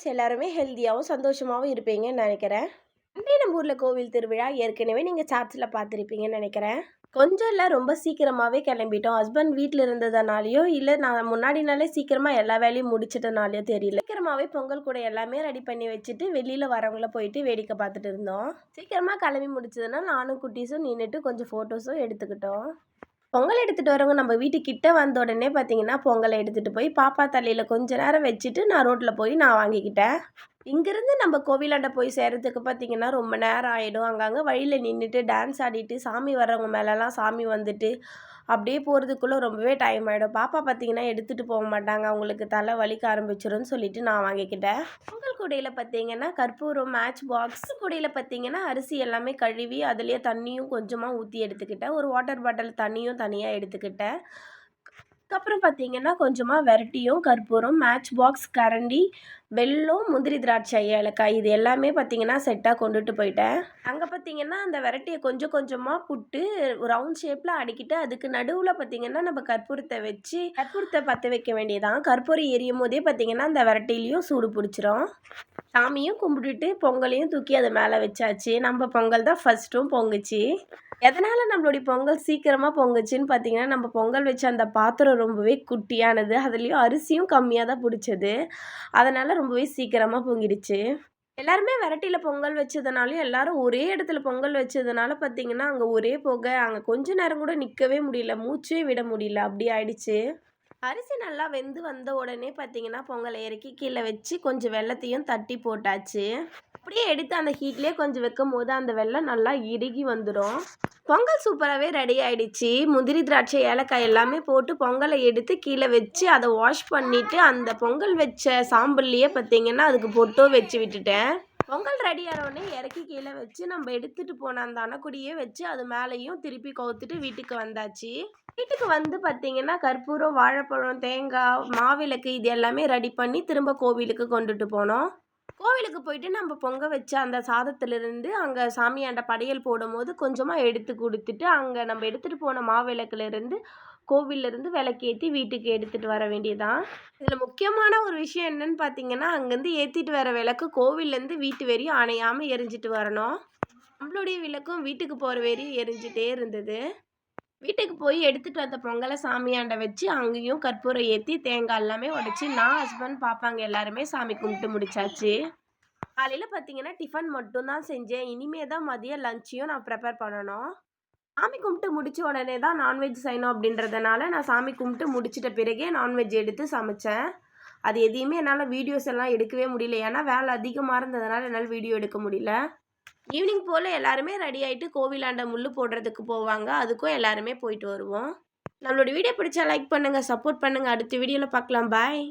Friends எல்லாருமே ஹெல்த்தியாகவும் சந்தோஷமாகவும் இருப்பீங்கன்னு நினைக்கிறேன். அன்றைய நம்ம ஊரில் கோவில் திருவிழா ஏற்கனவே நீங்கள் சார்ட்ஸில் பார்த்துருப்பீங்கன்னு நினைக்கிறேன். கொஞ்சம் இல்லை, ரொம்ப சீக்கிரமாகவே கிளம்பிட்டோம். ஹஸ்பண்ட் வீட்டில் இருந்ததுனாலையோ இல்லை நான் முன்னாடி நாளே சீக்கிரமாக எல்லா வேலையும் முடிச்சிட்டனாலையோ தெரியல, சீக்கிரமாகவே பொங்கல் கூட எல்லாமே ரெடி பண்ணி வச்சுட்டு வெளியில் வரவங்கள போயிட்டு வேடிக்கை பார்த்துட்டு இருந்தோம். சீக்கிரமாக கிளம்பி முடிச்சதுன்னா நானும் குட்டீஸும் நின்றுட்டு கொஞ்சம் ஃபோட்டோஸும் எடுத்துக்கிட்டோம். பொங்கல் எடுத்துகிட்டு வரவங்க நம்ம வீட்டுக்கிட்ட வந்த உடனே பார்த்தீங்கன்னா பொங்கலை எடுத்துகிட்டு போய் பாப்பா தலையில் கொஞ்ச நேரம் வச்சுட்டு நான் ரோட்டில் போய் நான் வாங்கிக்கிட்டேன். இங்கேருந்து நம்ம கோவிலாண்ட போய் சேர்கிறதுக்கு பார்த்தீங்கன்னா ரொம்ப நேரம் ஆகிடும். அங்கங்கே வழியில் நின்றுட்டு டான்ஸ் ஆடிட்டு சாமி வர்றவங்க மேலெலாம் சாமி வந்துட்டு அப்படியே போகிறதுக்குள்ளே ரொம்பவே டைம் ஆகிடும். பாப்பா பார்த்தீங்கன்னா எடுத்துகிட்டு போக மாட்டாங்க, அவங்களுக்கு தலை வலிக்க ஆரம்பிச்சிரும்னு சொல்லிட்டு நான் வாங்கிக்கிட்டேன். பொங்கல் கூடையில் பார்த்தீங்கன்னா கற்பூரம், மேட்ச் பாக்ஸ் கூடையில் பார்த்தீங்கன்னா அரிசி எல்லாமே கழுவி அதுலேயே தண்ணியும் கொஞ்சமாக ஊற்றி எடுத்துக்கிட்டேன். ஒரு வாட்டர் பாட்டில் தண்ணியும் தனியாக எடுத்துக்கிட்டேன். அதுக்கப்புறம் பார்த்தீங்கன்னா கொஞ்சமாக வெரைட்டியும் கற்பூரம், மேட்ச் பாக்ஸ், கரண்டி, வெல்லம், முந்திரி திராட்சை, ஏலக்காய் இது எல்லாமே பார்த்தீங்கன்னா செட்டாக கொண்டுட்டு போயிட்டேன். அங்கே பார்த்தீங்கன்னா அந்த வெரைட்டியை கொஞ்சம் கொஞ்சமாக புட்டு ரவுண்ட் ஷேப்பில் அடிக்கிட்டு அதுக்கு நடுவில் பார்த்தீங்கன்னா நம்ம கற்பூரத்தை வச்சு கற்பூரத்தை பற்ற வைக்க வேண்டியதான். கற்பூரம் எரியும் போதே பார்த்தீங்கன்னா அந்த வெரைட்டிலையும் சூடு பிடிச்சிரும். சாமியும் கும்பிட்டுட்டு பொங்கலையும் தூக்கி அது மேலே வச்சாச்சு. நம்ம பொங்கல் தான் ஃபஸ்ட்டும் பொங்குச்சு. எதனால் நம்மளுடைய பொங்கல் சீக்கிரமாக பொங்குச்சுன்னு பார்த்தீங்கன்னா நம்ம பொங்கல் வச்ச அந்த பாத்திரம் ரொம்பவே குட்டியானது, அதுலேயும் அரிசியும் கம்மியாக தான் பிடிச்சது. அதனால் ரொம்பவே சீக்கிரமாக பொங்கிடுச்சு. எல்லாருமே வெரைட்டியில் பொங்கல் வச்சதுனாலையும் எல்லாரும் ஒரே இடத்துல பொங்கல் வச்சதுனால பார்த்தீங்கன்னா அங்கே ஒரே புகை, அங்கே கொஞ்ச நேரம் கூட நிற்கவே முடியல, மூச்சே விட முடியல, அப்படி ஆயிடுச்சு. அரிசி நல்லா வெந்து வந்த உடனே பார்த்தீங்கன்னா பொங்கலை இறக்கி கீழே வச்சு கொஞ்சம் வெல்லத்தையும் தட்டி போட்டாச்சு. அப்படியே எடுத்து அந்த ஹீட்லேயே கொஞ்சம் வைக்கும் போது அந்த வெல்லம் நல்லா இறுகி வந்துடும். பொங்கல் சூப்பராகவே ரெடி ஆகிடுச்சு. முந்திரி திராட்சை, ஏலக்காய் எல்லாமே போட்டு பொங்கலை எடுத்து கீழே வச்சு அதை வாஷ் பண்ணிவிட்டு அந்த பொங்கல் வச்ச சாம்பல்லையே பார்த்தீங்கன்னா அதுக்கு பொட்டோ வச்சு விட்டுட்டேன். பொங்கல் ரெடி ஆனோடனே இறக்கி கீழே வச்சு நம்ம எடுத்துகிட்டு போன அந்த அணைக்குடியே வச்சு அது மேலேயும் திருப்பி கவுத்துட்டு வீட்டுக்கு வந்தாச்சு. வீட்டுக்கு வந்து பார்த்தீங்கன்னா கற்பூரம், வாழைப்பழம், தேங்காய், மாவிளக்கு இது எல்லாமே ரெடி பண்ணி திரும்ப கோவிலுக்கு கொண்டுட்டு போனோம். கோவிலுக்கு போயிட்டு நம்ம பொங்க வச்ச அந்த சாதத்துலேருந்து அங்கே சாமியாண்ட படையல் போடும்போது கொஞ்சமாக எடுத்து கொடுத்துட்டு அங்கே நம்ம எடுத்துகிட்டு போன மாவிளக்குலேருந்து கோவிலேருந்து விளக்கேற்றி வீட்டுக்கு எடுத்துகிட்டு வர வேண்டியதான். இதில் முக்கியமான ஒரு விஷயம் என்னன்னு பார்த்தீங்கன்னா அங்கேருந்து ஏற்றிட்டு வர விளக்கு கோவிலேருந்து வீட்டு வரையும் அணையாமல் எரிஞ்சிட்டு வரணும். நம்மளுடைய விளக்கும் வீட்டுக்கு போகிற வரையும் எரிஞ்சிட்டே இருந்தது. வீட்டுக்கு போய் எடுத்துகிட்டு வந்த பொங்கலை சாமியாண்ட வச்சு அங்கேயும் கற்பூரம் ஏற்றி தேங்காய் எல்லாமே உடைச்சி நான், ஹஸ்பண்ட், பாப்பாங்க எல்லாருமே சாமி கும்பிட்டு முடிச்சாச்சு. காலையில் பார்த்தீங்கன்னா டிஃபன் மட்டும்தான் செஞ்சேன். இனிமே தான் மதியம் லஞ்சையும் நான் ப்ரிப்பேர் பண்ணணும். சாமி கும்பிட்டு முடித்த உடனே தான் நான்வெஜ் செய்யணும் அப்படின்றதுனால நான் சாமி கும்பிட்டு முடிச்சிட்ட பிறகே நான்வெஜ் எடுத்து சமைச்சேன். அது எதையுமே என்னால் வீடியோஸ் எல்லாம் எடுக்கவே முடியல, ஏன்னா வேலை அதிகமாக இருந்ததுனால என்னால் வீடியோ எடுக்க முடியல. ஈவினிங் போல் எல்லாருமே ரெடி ஆகிட்டு கோவிலாண்ட முள்ளு போடுறதுக்கு போவாங்க, அதுக்கும் எல்லாருமே போயிட்டு வருவோம். நம்மளோட வீடியோ பிடிச்சா லைக் பண்ணுங்கள், சப்போர்ட் பண்ணுங்கள். அடுத்த வீடியோவில் பார்க்கலாம். பாய்.